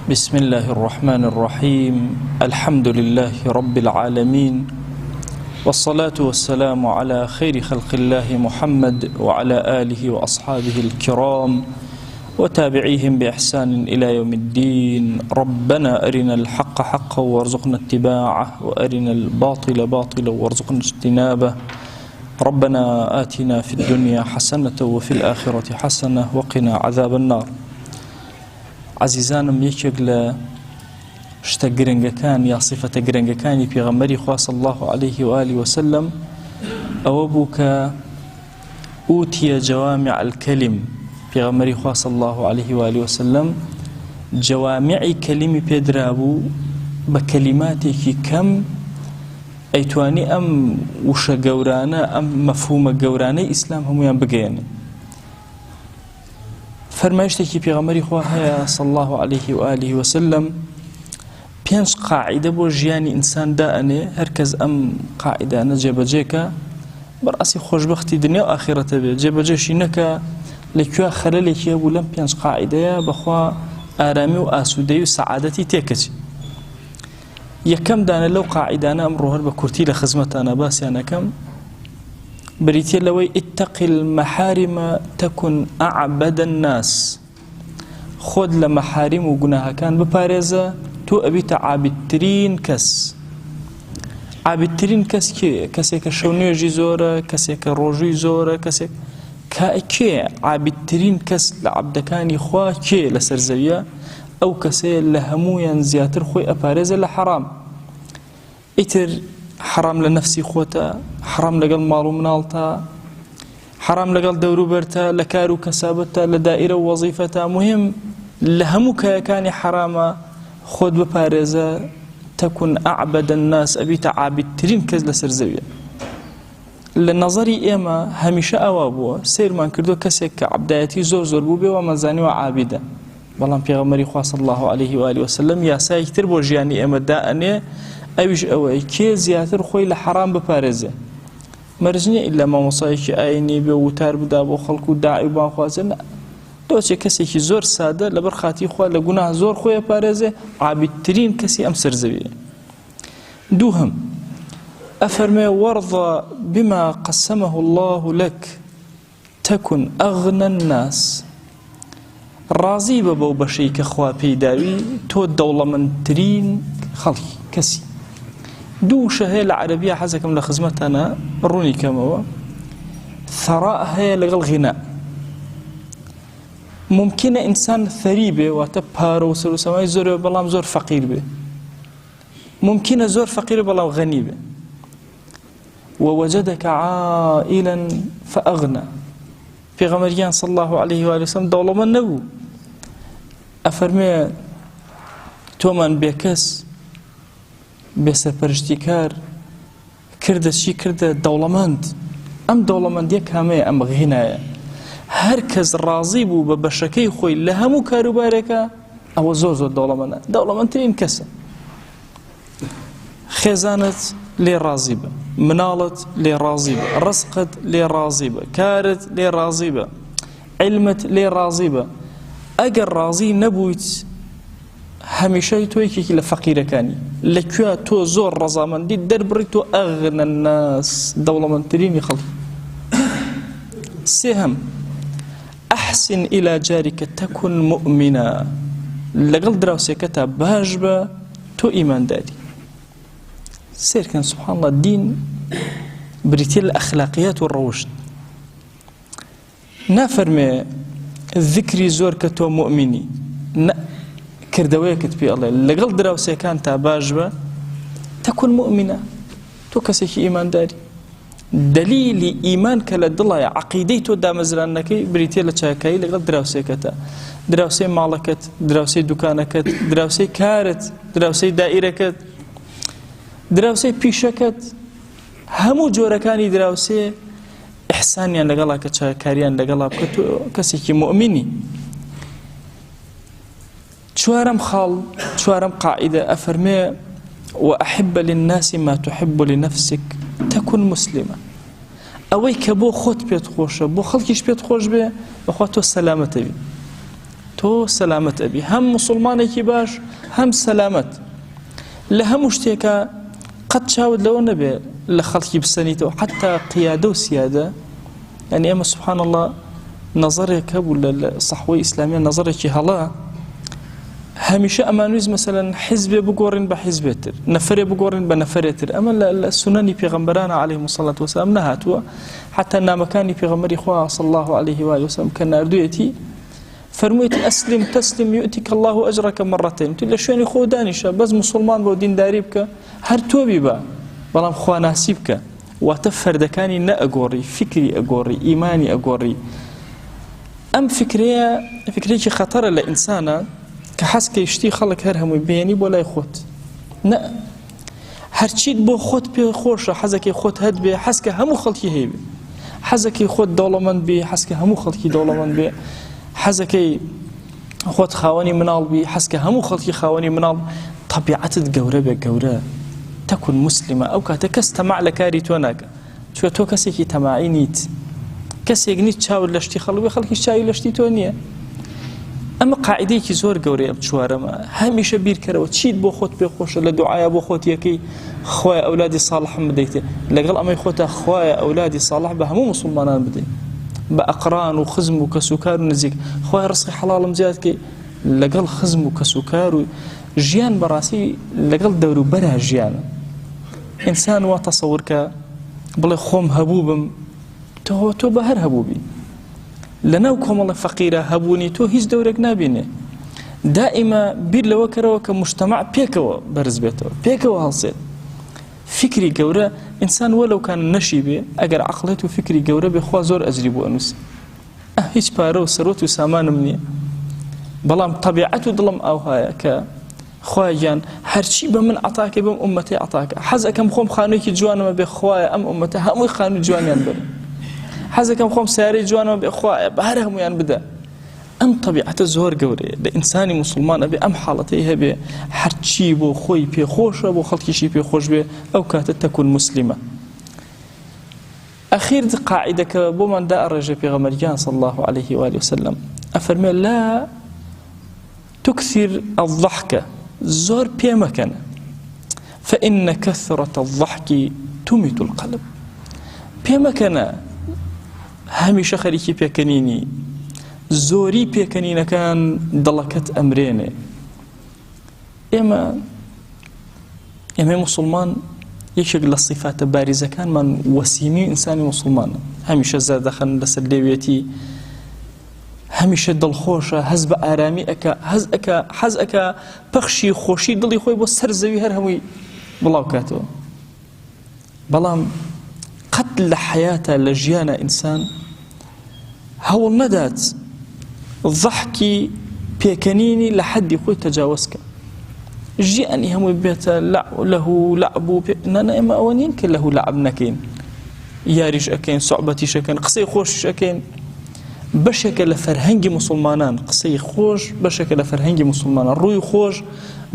بسم الله الرحمن الرحيم الحمد لله رب العالمين والصلاة والسلام على خير خلق الله محمد وعلى آله وأصحابه الكرام وتابعيهم بإحسان إلى يوم الدين. ربنا أرنا الحق حقا وارزقنا اتباعه وأرنا الباطل باطلا وارزقنا اجتنابه. ربنا آتنا في الدنيا حسنة وفي الآخرة حسنة وقنا عذاب النار. عزیزانم، یەکێک لە شتە گرنگەکان یا صفەتە گرنگەکانی پێغەمبەری خوا صلی الله عليه وآله وسلم ئەوە بوو کە ئوتیە جەوامع الکەلم. پێغەمبەری خوا صلی الله عليه وآله وسلم جەوامعی کەلیمی پێدرا بوو بە کەلیماتێکی کەم ئەیتوانی ئەم وشە گەورانە، ئەم مەفهومە گەورانەی ئیسلام هەمویان بگەیەنێ. فرمایشتێکی پێغەمبەری خوا هەیە صلی الله عليه وآله وسلم، 5 قاعدە بۆ ژیانی ئینسان دائەنێ. هەرکەس ئەم قاعدانە جێبەجێکە بەڕاستی خۆشبەختی دنیا و ئاخرەتە بێ. جێبەجێشی نەکە لەکوێ خەلەلێکی هەبوو لەم 5 قاعدەیە بەخوا ئارامی و ئاسوودەی و سەعادەتی تێکەچێ. یەکەم دانە لەو قاعدانە ئەمڕۆ هەر بە کورتی لە خزمەتانە باسییانەکەم، بریتە لەوەی اتق المحارم تكن أعبد الناس. خۆت لە مەحاریم و گوناهەکان بپارێزە، تۆ ئەبیتە عابدترین کەس. عابدترین کەس کێیە؟ کەسێکە شەو نوێژی زۆرە، کەسێکە ڕۆژووی زۆرە، کەسێک کێ عابدترین کەس لە عەبدەکانی خوا کێ لەسەر زەویە؟ ئەو کەسەیە لە هەموویان زیاتر خۆی ئەپارێزە لە حەرام. ئیتر حرام لە نەفسی خۆتە، حرام لەگەڵ ماڵ و مناڵتە، حرام لەگەڵ دەوروبەرتە، لە کار و کەسابەتە، لە دائیرە و وەزیفەتە. مهم لە هەموو کایەکانی حرامە خۆت بپارێزە. تەکون ئەعبەد الناس، ئەبیتە عابدترین کەس لەسەر زەویە. لە نەزەری ئێمە هەمیشە ئەوە بووە، سیرمان کردو کەسێک کە عەبدایەتی زۆر بوو بێ و مەزانیوە عابدە. بەڵام پێغەمبەری خوا صلی الله عليه وآله وسلم یاسایەکی تر بۆ ژیانی ئێمە دائەنێ، ئەویش ئەوەی کێ زیاتر خۆی لە حرام بپارێزێ. مەرج نییە ئیلا مامۆسایەکی ئاینی بێ و وتار بدا بۆ خەڵکو و داعی و بانخوازن. دۆچێ کەسێکی زۆر سادە لەبەر خاتی خوا لە گوناه زۆر خۆی پارێزێ، عابدترین کەسی ئەم سەرزەویە. دووهم ئەفەرمێ وەرضە بما قسمه الله لك تكن أغنى الناس. ڕازی بە بەو بەشەی کە خوا پێی داوی، تۆ دەوڵەمەندترین خەڵکی کەسی. دوو شە هەیە لە عەرەبیە حەزەکەم لە خزمەتانە ڕوونی کەمەوە. ثەراء هەیە لەگەڵ غینا. ممکنە ئینسان ثەری بێ، واتە پارە و سەر و سەمای زۆر بێ بەڵام زۆر فەقیر بێ. ممکنە زۆر فەقیر بەڵام غەنی بێ. ووجدك عائلا فأغنى. پێغەمبەریان صلی الله عليه وآله وسلم دەوڵەمەند نەبوو. ئەفەرمێ تۆمان بێکەس، بێسەرپەرشتیکار کردە چی کردە دەوڵەمەند. ئەم دەوڵەمەندیە کامەیە؟ ئەم غینایە. هەر کەس ڕازی بوو بە بەشەکەی خۆی لە هەموو کاروبارێکە، ئەوە زۆر دەوڵەمەندە، دەوڵەمەندترین کەسە. خێزانت لێ ڕازی بە، مناڵت لێ ڕازی بە، ڕزقت لێ ڕازی بە، کارت لێ ڕازی بە، عیلمت لێ ڕازی بە. ئەگەر ڕازی نەبوویت، هەمیشەی تۆ یەکێکی لە فەقیرەکانی. لەکوێ تۆ زۆر ڕەزامەندی دەربڕی، تۆ ئەغنە الناس، دەوڵەمەندترینی خەڵک. سێهەم ئەحسن إلى جارك تكن مؤمنا. لەگەڵ دراوسێکەتە باش بە، تۆ ئیمانداری. سێرکەن سبحان الله، دین بریتە لە ئەخلاقیات و ڕەوشت. نافەرمێ ذکری زۆر کە تۆ مؤمنی، کردەوەیەکت پێ ئەڵێ لەگەڵ دراوسێکان تا باش بە، تەکون مؤمنە، تۆ کەسێکی ئیمانداری. دلیلی ئیمان کە لە دڵایە، عەقیدەی تۆ دامەزرانەکەی بریتە لە چاکایی لەگەڵ دراوسێکەتە. دراوسەی ماڵەکەت، دراوسەی دوکانەکەت، دراوسەی کارت، دراوسەی دائیرەکەت، دراوسەی پیشەکەت، هەموو جۆرەکانی دراوسێ ئیحسانیان لەگەڵا کە چاکاریان لەگەڵا بکە، تۆ کەسێکی مؤمنی. چوارەم خاڵ، چوارەم قاعدە ئەفەرمێ وأحب للناس ما تحب لنفسك تكن مسلمة. ئەوەی کە بۆ خۆت پێت خۆشە، بۆ خەڵکیش پێت خۆش بێ، بەخوا تۆ سەلامەتە بی، تۆ تۆ سەلامەت ئەبی هەم موسڵمانێکی باش هەم سەلامەت لە هەموو شتێکە قەت چاوت لەوە نەبێ لە خەڵکی بسەنیتەوە حتا قیادە و سیادە یعنی ئێمە سبحان الله نەزەرێک هەبوو لە سەحوەی ئیسلامیە نەزەرێکی هەڵا هەمیشە ئەمانویست مەسەلەن حیزبێ بگۆڕین بە حیزبێتر نەفرێ بگۆڕین بە نەفرێتر ئەمە لە سونەنی پێغەمبەرانە عەلەیهیمو سەڵات وەسەلام نەهاتووە حتا نامەکانی پێغەمبەری خوا صلی الله عليه و آله وسلم کە ناردوویەتی فەرموویەتی ئەسلم تەسلم یؤتیک الله ئەجرەکە مەڕەتەین تو لە شوێنی خۆ دانیشە بەس موسڵمان بۆ دینداری بکە هەر تۆبی بە بەڵام خواناسی بکە واتە فەردەکانی نەئەگۆڕی فکری ئەگۆڕی ئیمانی ئەگۆڕی ئەم فکرێکی خەتەرە لە ئینسانە کە حەزکەی شتی خەڵک هەر هەمووی بێنی بۆ لای خۆت نە هەرچیت بۆ خۆت پێ خۆشە حەزەکەی خۆت هەت بێ حەزکە هەموو خەڵکی هەیبێ حەزەکەی خۆت دەوڵەمەند بێ حەزکە هەموو خەڵکی دەوڵەمەند بێ حەزەکەی خۆت خاوەنی مناڵ بی حەزکە هەموو خەڵکی خاوەنی مناڵ طەبیعەتت گەورە بێ گەورە تەکون موسلیمە ئەو کاتە کەس تەماع لە کاری تۆ ناکە چوە تۆ کەسێکی تەماعی نیت کەسێک نیت چاوت لە شتی خەڵک بێ خەڵکیش چاوی لە شتی تۆ نییە ئەمە قاعدەیەکی زۆر گەورەیە ئەم چوارەمە هەمیشە بیرکەرەوە چیت بۆ خۆت پێ خۆشە لە دوعایە بۆ خۆت یەکەی خوایە ئەولادی ساڵحم بدەیتێ لەگەڵ ئەمەی خۆتە خوایە ئەولادی ساڵح بە هەموو موسڵمانان بدەین بە ئەقران و خزم و کەسوکار و نزیک خوای ڕزقی حەڵاڵم زیادکەی لەگەڵ خزم و کەسوکار و ژیان بەڕاستی لەگەڵ دەوروبەرە ژیانە ئینسان وا تەسەور کە بڵێ خۆم هەبوو بم تۆ بە هەر هەبوو بی لەناو کۆمەڵە فەقیرە هەبوونی تۆ هیچ دەورێک نابینێ دائیمە بیر لەوە کەرەوە کە مجتەمع پێکەوە بەرز بێتەوە پێکەوە هەڵسێت فکری گەورە ئینسان وەلەو کان نەشی بێ ئەگەر عەقڵێت و فکری گەورە بێ خوا زۆر ئەجری بۆ ئەنووسێ هیچ پارە و سەرۆت و سامانم نییە بەڵام طەبیعەت و دڵم ئەوهایە کە خوایان هەرچی بە من عەتاکێ بەم ئوممەتەی عەتاکە حەز ئەکەم خۆم خانوویەکی جوانمە بێ خوایە ئەم ئوممەتە هەمووی خانووی جوانیان بێ حەز ئەکەم خۆم سیارەی جوانمە بێ خوایە بە هەر هەموویان بدە ئەم طەبیعەتە زۆر گەورەیە لە ئینسانی موسڵمانە بێ ئەم حاڵەتەی هەبێ هەرچی بۆ خۆی پێخۆشە بۆ خەڵکیشی پێخۆش بێ ئەو کاتە تەکون موسلیمە ئەخیر قاعدەکە بۆمان دائەڕێژێ پێغەمبەریان صلی الله عليه وآله وسلم ئەفەرمێ لا تكثر الضحك زۆر پێمەکەنە فإن كثرة الضحك تميت القلب پێمەکەنە هەمیشە خەریکی پێکەنینی زۆری پێکەنینەکان دڵەکەت ئەمرێنێ ئێمە موسڵمان یەکێک لە صیفاتە باریزەکانمان وەسیمی ئینسانی موسڵمانە هەمیشە زەردەخەن لەسەر لێوێتی هەمیشە دڵخۆشە هەز بە ئارامی ئەکە حەز ئەکە پەخشی خۆشی دڵی خۆی بۆ سەر زەوی هەر هەمووی بڵاو کاتەوە بەڵام قەت لە حەیاتە لە ژیانە ئینسان هەوڵ نەدات ضحکی پێکەنینی لە حەدی خۆی تەجاوزکە ژیانی هەمووی بێتە لەهو لەعب و نانە ئێمە ئەوە نین کە لەهو لەعب نەکەین یاریش ئەکەین سوعبەتیش ئەکەین قسەی خۆشیش ئەکەین بەشێکە لە فەرهەنگی موسڵمانان قسەی خۆش بەشێکە لە فەرهەنگی موسڵمانان ڕووی خۆش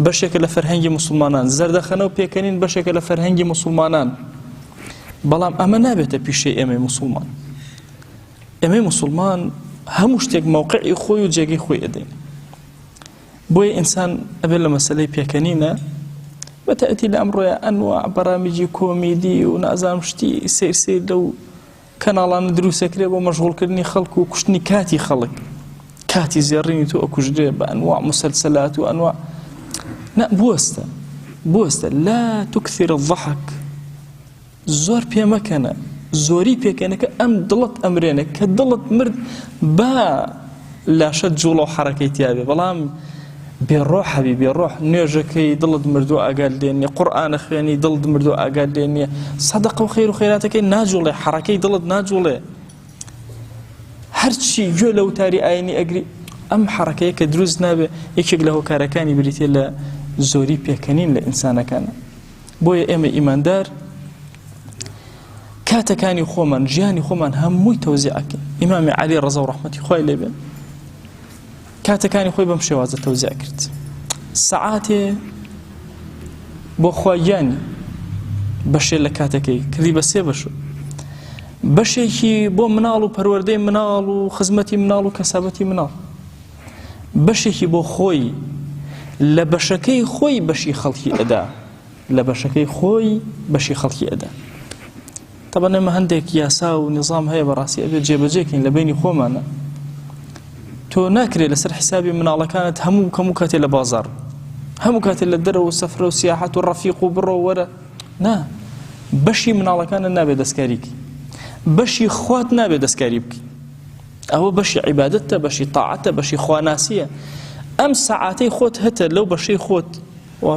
بەشێکە لە فەرهەنگی موسڵمانان زەردەخەنە و پێکەنین بەشێکە لە فەرهەنگی موسڵمانان بەڵام ئەمە نابێتە پیشەی ئێمەی موسڵمان ئێمەی موسڵمان هەموو شتێک موقعی خۆی و جێگەی خۆی ئەدەین بۆیە ئینسان ئەبێت لە مەسەلەی پێکەنینە بەتایبەتی لە ئەمڕۆیە ئەنواع بەرامجی کۆمیدی و نازانم شتی سیر لەو کەناڵانە دروستەکرێ بۆ مەشغوڵکردنی خەڵک و کوشتنی کاتی خەڵک کاتی زێڕینی تۆ ئەکوژرێ بە ئەنواع مسلسلات و ئەنواع بوەستە لا تكثر الضحك زۆر پێمەکەنە زۆری پێکەنەکە ئەم دڵت ئەمرێنە کە دڵت مرد با لاشە جوڵە و حەرەکەی تیابێ بەڵام بێڕۆح هەبی بێڕۆح نوێژەکەی دڵت مردو ئاگات لێ نییە قورئانە خوێنی دڵت مردو ئاگات لێ نییە سەدەقە و خەیر و خەیراتەکەی ناجوڵێ حەرەکەی دڵت ناجوڵێ هەرچی گوێ لە وتاری ئاینی ئەگری ئەم حەرەکەیە کە دروست نابێ یەکێک لە هۆکارەکانی بریتێ لە زۆری پێکەنین لە ئینسانەکانە بۆیە ئێمە ئیماندار کاتەکانی خۆمان ژیانی خۆمان هەمووی تەوزیعەکەین ئیمامی عەلی ڕەزا و ڕەحمەتی خوای لێ بێ کاتەکانی خۆی بەم شێوازە تەوزیع کرد سەعاتێ بۆ خوایانی بەشێ لە کاتەکەی کردی بە سێ بەشە بەشێکی بۆ مناڵ و پەروەردەی مناڵ و خزمەتی مناڵ و کەسابەتی مناڵ بەشێکی بۆ خۆی لە بەشەکەی خۆی بەشی خەڵکی ئەدا لە بەشەکەی خۆی بەشی خەڵکی ئەدا. طبعا ئێمە هەندێک یاسا و نظام هەیە بەڕاستی ئەبێت جێبەجێکەین لە بینی خۆمانە. تۆ ناکرێت لەسەر حسابی مناڵەکانت هەموو کاتێ لە بازار، هەموو کاتێ لە دەرەوە و سەفرە و سیاحەت و ڕەفیق و بڕۆ وەرە، نا، بەشی مناڵەکانت نابێت دەستکاریکی، بەشی خوات نابێت دەستکاری بکەی. ئەوە بەشی عیبادەتە، بەشی تاعەتە، بەشی خواناسیە. ئەم سەعاتەی خۆت هەتە لەو بەشەی خۆت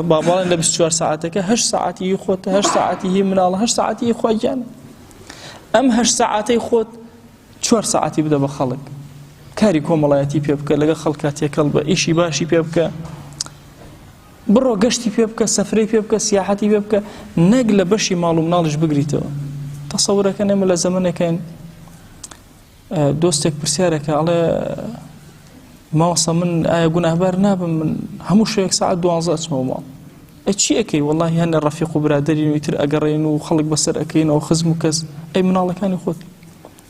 باباڵێن لە 24 ساعتەکە 8 ساعتی خۆتە، 8 ساعتی هی مناڵە، 8 ساعتی خوا گیانە. ئەم 8 ساعتەی خۆت 4 ساعتی بدە بە خەڵک، کاری کۆمەڵایەتی پێ بکە، لەگە خەڵکا تێکەڵ بە، ئیشی باشی پێ بکە، بڕۆ گەشتی پێ بکە، سەفرەی پێ بکە، سیاحەتی پێ بکە، نەک لە بەشی ماڵ و مناڵش بگریتەوە. تەسەورەکەن ئێمە لە زەمانێکین دۆستێک پرسیارەکە ئەڵێ ماوەسە من ئایا گوناهبار نابم، من هەموو شەیەک ساعت 12 ئەچمەوە ماڵ. چی ئەەکەی؟ وەڵڵاهی هەنە ڕەفیق و برادەرین و ئیتر ئەگەڕێن و خەڵک بەسەر ئەەکەینەوە خزم و کەس. ئەی مناڵەکانی خۆت،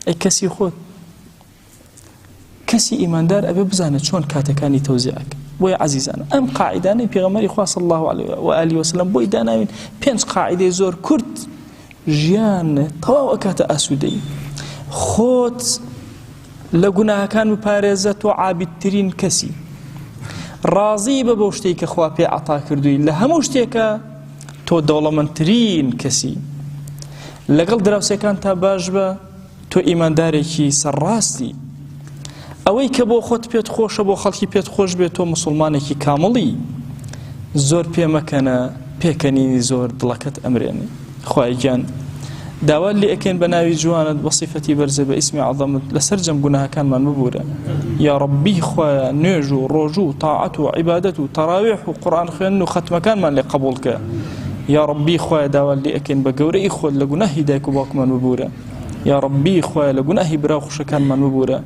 ئەی کەسی خۆت. کەسی ئیماندار ئەبێ بزانێت چۆن کاتەکانی تەوزیعەکە. بۆیە عەزیزانە ئەم قاعیدانەی پێغەمبەری خوا صلی الله علیه و آله وسلم بۆی داناوین 5 قاعیدەی زۆر کورت ژیان تەواو ئەکاتە ئاسوودەیی. خۆت لە گوناهەکان بپارێزە، تۆ عابیدترین کەسی، ڕازی بە بەو شتێک کە خوا پێ عەتا کردووی، لە هەموو شتێکە تۆ دەوڵەمەندترین کەسی. لەگەڵ دراوسێکان تا باش بە، تۆ ئیماندارێکی سەرڕاستی. ئەوەی کە بۆ خۆت پێت خۆشە، بۆ خەڵکی پێت خۆش بێت، تۆ مسلمانێکی کامڵی. زۆر پێمەکەنە پێکەنینی زۆر دڵەکەت ئەمرێنی. خوای گیان داوا لێ ئەکەین بە ناوی جوانت بە صیفەتی بەرزە بە ئیسمی عەظەمت لەسەر جەم گوناهەکانمان ببورە. یا ڕەبی خوایە نوێژ و ڕۆژ و تاعەت و عیبادەت و تەراویح و قورئان خوێندن و ختمەکانمان لێ قبوڵ کە. یا ڕەبی خوایە داوا لێ ئەکەین بە گەورەی خۆت لە گوناهی دایک و باوکمان ببورە. یا ڕەبی خوایە لە گوناهی براو خوشەکانمان ببورە،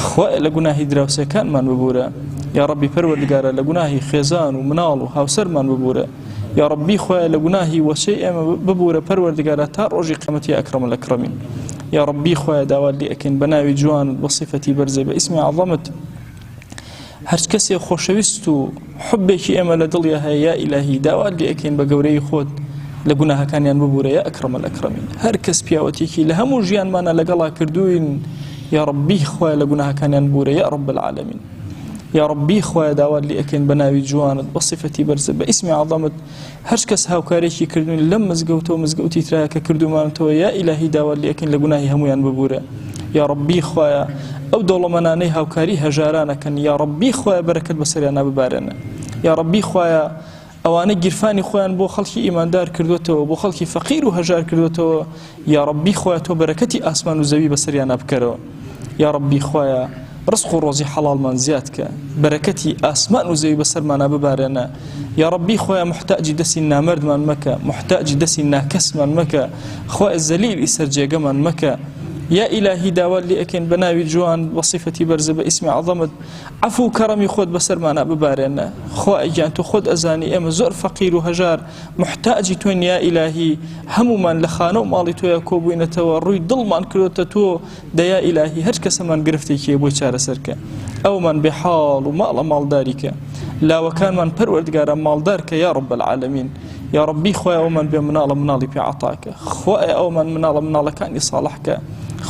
خوایە لە گوناهی دراوسەکانمان ببورە. یا ڕەبی پەروەردگارە لە گوناهی خێزان و مناڵ و هاوسەرمان ببورە. یا ڕەبی خوایە لە گوناهی وەچەی ئێمە ببورە پەروەردگارە تا ڕۆژی قیامەتی ئەکرەم الئەکرەمین. یا ڕەبی خوایە داوا لێ ئەکەین بە ناوی جوانت بە صیفەتی بەرزە بە ئیسمی عەظەمت هەر کەسێک خۆشەویست و حوبێکی ئێمە لە دڵیا هەیە، یا ئیلاهی داوا لێ ئەکەین بە گەورەی خۆت لە گوناهەکانیان ببورە، یا ئەکرەم الئەکرەمین. هەر کەس پیاوەتێکی لە هەموو ژیانمانە لەگەڵا کردوین، یا ڕەبی خوایە لە گوناهەکانیان ببورە، یا رب العالمین. یا ڕەبی خوایە داوا لێ ئەکەین بە ناوی جوانت بە صیفەتی بەرزە بە ئیسمی عەظەمت هەر کەس هاوکارێکی کردوین لەم مزگەوتەوە مزگەوتی ترایە کە کردومانەوە، یا ئیلاهی داوا لێ ئەکەین لە گوناهی هەمویان ببورە. یا ڕەبی خوایە ئەو دەوڵەمەندانەی هاوکاری هەژارانەکەن، یا ڕەبی خوایە بەرەکەت بەسەریانە ببارێنە. یا ڕەبی خوایە ئەوانە گیرفانی خۆیان بۆ خەڵکی ئیماندار کردوێتەوە، بۆ خەڵکی فەقیر و هەژار کردوێتەوە، یا ڕەبی خوایە تۆ بەرەکەتی ئاسمان و زەوی بەسەریانە بکەرەوە. یا ڕەبی خوایە ڕزق و ڕۆزی حەڵاڵمان زیاد کە، بەرەکەتی ئاسمان و زەوی بەسەرمانە ببارێنە. یا ڕەبی خوایە محتاجی دەستی نامەردمان مەکە، محتاجی دەستی ناکەسمان مەکە، خوایە زەلیلی سەرجێگەمان مەکە. یا ئیلاهی داوا لێ ئەکەین بە ناوی جوان بە صیفەتی بەرزە بە ئیسمی عەظەمت عەفو و کەڕەمی خۆت بەسەرمانە ببارێنە. خوای گیان تۆ خۆت ئەزانی ئێمە زۆر فەقیر و هەژار محتاجی تۆین، یا ئیلاهی هەمومان لە خانە و ماڵی تۆیە کۆبووینەتەوە، ڕووی دڵمان کردوتە تۆ، دەیا ئیلاهی هەر کەسەمان گرفتێکی بۆی چارەسەرکە، ئەومان بێحاڵ و ماڵە ماڵداریکە، لاوەکانمان پەروەردگارە ماڵدار کە، یا رب العالمین. یا ڕەبی خوایە ئەومان بێ مناڵە مناڵی پێ عەتاکە، خوایە ئەومان مناڵە مناڵەکانی ساڵحکە،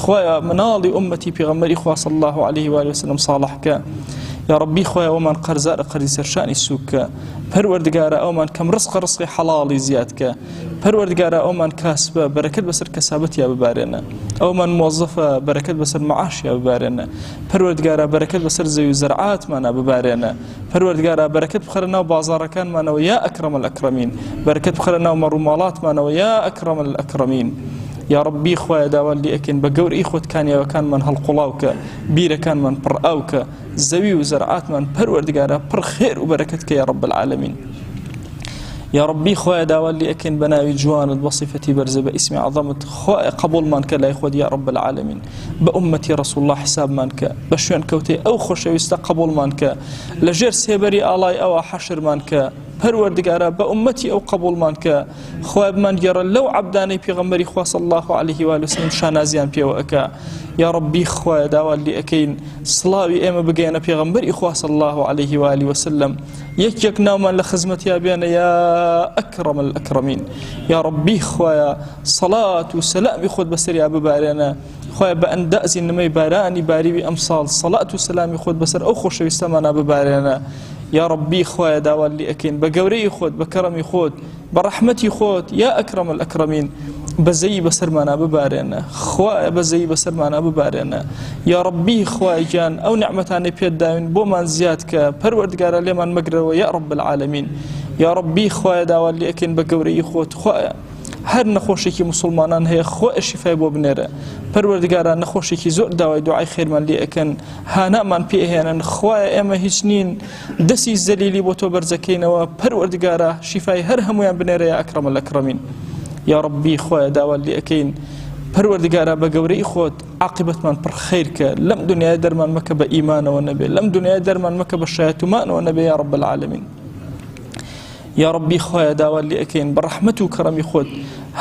خوایە مناڵی ئومەتی پێغەمبەری خوا صلی الله علیه و آله وسلم صالحکە. یا ڕەبی خوایە ئەومان قەرزارە قەرزی سەرشانی سووککە، پەروەردگارە ئەومان کەم ڕزقی حەڵاڵی زیادکە، پەروەردگارە ئەومان کاسبە بەرەکەت بەسەر کەسابەتیا ببارێنە، ئەومان مۆزەفە بەرەکەت بەسەر مەعاشیا ببارێنە، پەروەردگارە بەرەکەت بەسەر زەوی و زەرعاتمانە ببارێنە، پەروەردگارە بەرەکەت بخەرە ناو بازاڕەکانمانەوە، یا ئەکرەم الئەکرەمین، بەرەکەت بخەرە ناو مەڕووماڵاتمانەوە، یا ئەکرەم الئەکرەمین. یا ڕەبی خوایە داوا لێ ئەکەین بە گەورەی خۆت کانیاوەکانمان هەڵقوڵاوکە، بیرەکانمان پڕ ئاوکە، زەوی و زەرعاتمان پەروەردگارە پڕ خێر و بەرەکەت کە، یا رب العالمین. یا ڕەبی خوایە داوا لێ ئەکەین بە ناوی جوانت بە صیفەتی بەرزە بە ئیسمی عەظەمت خوایە قبوڵمان کە لای خۆت، یا رب العالمین. بە ئومەتی ڕەسوڵ الله حسابمان کە، بە شوێن کەوتەی ئەو خۆشەویستە قبوڵمان کە، لە ژێر سێبەری ئاڵای ئەوە حەشرمان کە، پەروەردگارە بە ئومەتی ئەو قبوڵمان کە خوای بمانگێڕە لەو عەبدانەی پێغەمبەری خوا صلی الله عليه و سلم شانازیان پێوە ئەکا. یا ربی خوایە داوات لێ ئەەکەین سڵاوی ئێمە بگەێنە پێغەمبەری خوا صلی الله عليه و سلم، یەک ناومان لە خزمەتیا بێنە یا ئەکرەم الئەکرەمین. یا ربی خوایە سەڵات و سەلامی خۆت بەسەریا ببارێنە، خوایە بە ئەندازی نمەی بارانی باریوی ئەمساڵ سەڵات و سەلامی خۆت بەسەر ئەو خۆشەویستەمانە ببارێنە. یا ربی خوایە داوات لێ ئەەکەین بە گەورەی خۆت، بە کەڕەمی خۆت، بە ڕەحمەتی خۆت، یا ئەکرەم الئەکرەمین بەزەیی بەسەرمانە ببارێنە، خوایە بەزەیی بەسەرمانە ببارێنە. یا ربی خوای گیان ئەو نعمەتانەی پێت داوین بۆمان زیاد کە پەروەردگارە لێمان مەگرەوە یا رب العالمین. یا ربی خوایە داوات لێ ئەەکەین بە گەورەی خۆت، خوایە هەر نەخۆشێکی مسلمانان هەیە خۆی شیفای بۆ بنێرە. پەروەردگارە نەخۆشێکی زۆر داوای دوعای خێرمان لێ ئەکەن، هانامان پێهێنن، خوایە ئێمە هیچ نین دەستی زەلیلی بۆ تۆ بەرزەکەینەوە، پەروەردگارە شیفای هەر هەمویان بنێرە یا ئەکرەم الئەکرەمین. یا ربی خوایە داوات لێ ئەەکەین پەروەردگارە بە گەورەی خۆت عاقبەتمان پڕ خەیرکە، لەم دنیای دەرمان مەکە بە ئیمانەوە نەبێ، لەم دنیای دەرمان مەکە بە شایەتومانەوە نەبێ یا رب العالمین. یا ربی خوایە داوات لێ ئەەکەین بە ڕەحمەت و کەڕەمی خۆت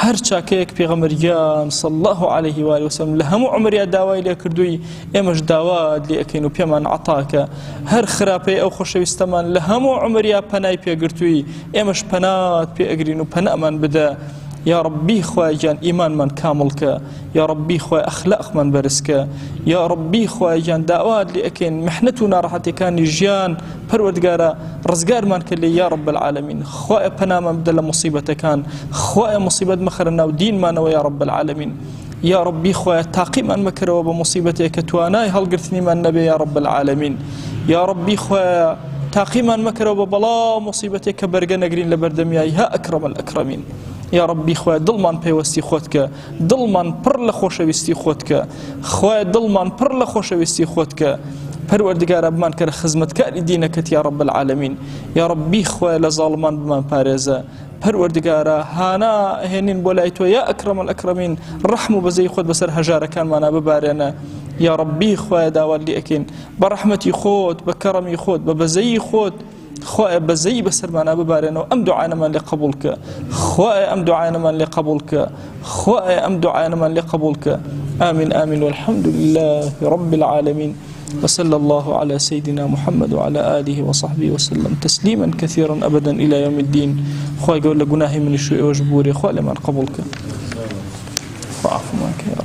هەر چاکەیەک پێغەمبەریان صلی الله عليه و سلم لە هەموو عمریا داوای لێ کردووی ئێمەش داوات لێ ئەەکەین و پێمان عەتاکە، هەر خراپەی ئەو خۆشەویستەمان لە هەموو عمریا پەنای پێگرتووی ئێمەش پەنات پێ ئەگرین و پەنامان بدە. یا ربی خوای گیان ئیمانمان کامڵکە، یا ربی خوای ئەخلاقمان بەرزکە، یا ربی خوای گیان داوات لێ ئەەکەین محنەت و ناڕەحەتیەکانی ژیان پەروەردگارە ڕزگارمان کە لێ یا رب العالمین. خوایە پەنامان بدە لە مصیبەتەکان، خوایە مصیبەت مەخەرە ناو دینمانەوە یا رب العالمین. یا ربی خوایە تاقیمان مەکەرەوە بە مصیبەتێک کە توانای هەڵگرتنیمان نەبێ یا رب العالمین. یا ربی خوایە تاقیمان مەکەرەوە بە بەڵاو مصیبەتێک کە بەرگە نەگرین لە بەردەمیای ها ئەکرەم الئەکرەمین. یا ربی خوای دڵمان پێوەستی خۆت کە، دڵمان پڕ لە خۆشەویستی خۆت کە، خوای دڵمان پڕ لە خۆشەویستی خۆت کە، پەروەردگارە بمان کە خزمەتکاری دینەکەت یا رب العالمین. یا ربی خوای لە زاڵمان بمان پارێزە، پەروەردگارە هانا هێنین بۆ لای تۆ یا ئەکرەم الئەکرەمین، ڕەحم و بەزەی خۆت بەسەر هەژارەکانمانە ببارێنە. یا ربی خوای داوات لێ ئەەکەین بە ڕەحمەتی خۆت، بە کەڕەمی خۆت، بە بەزەیی خۆت، خوایە بەزەیی بەسەرمانە ببارێنەوە، ئەم دوعانەمان لێ قبوڵ کە، خوایە ئەم دوعانەمان لێ قبوڵ کە، خوایە ئەم دوعانەمان لێ قبوڵ کە. آمين آمين والحمد لله رب العالمين، وصلى الله على سيدنا محمد وعلى آله وصحبه وسلم تسليما كثيرا أبدا إلى يوم الدين. خوای گەور لە گوناهی منیش و ئێوەش بورێ، خوای لێمان قبوڵ کە، خوای عەفو ماکە.